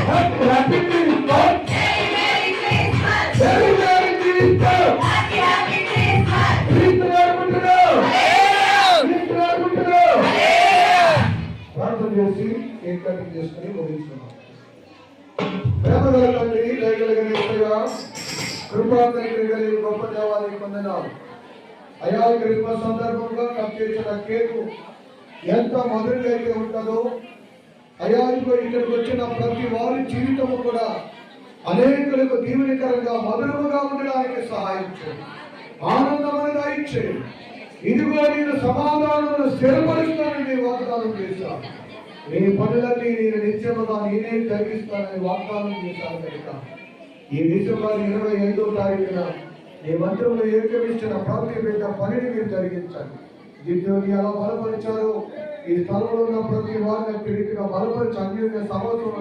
Happy Christmas. Very very Christmas. ప్రార్థన చేసి cake cutting చేసుకుని ముగించుకున్నాం. ప్రేమగల తండ్రి, దయగలిగిన కృపాకరి గొప్ప దేవానికి వందనాలు. అయా క్రిస్మస్ సందర్భంగా కట్ చేసిన కేకు ఎంత మధురంగా అయితే ఉంటుందో, అయా ఇక్కడికి వచ్చిన ప్రతి వారి జీవితము కూడా అనేకులకు దీవెనకరంగా మధురముగా ఉండడానికి సహాయం చేయండి. ఆనందముగా ఇచ్చేయండి. ఇదిగో నేను సమాధానమును స్థిరపరుస్తానని వాగ్దానం చేశాను. నీ పనులన్నీ నేను నిత్యముగా నేనే జరిగిస్తానని వాగ్దానం చేశాను కనుక ఈ డిసెంబర్ 25వ తారీఖున ఈ మంత్రంలో ఏకమించిన ప్రతి బిడ్డ పనిని మీరు జరిగించండి. దిద్యోని ఎలా బలపరిచారో ఈ స్థలంలో ఉన్న ప్రతి వారిని రీతిగా బలపరిచి అన్యోన్య సమస్యలను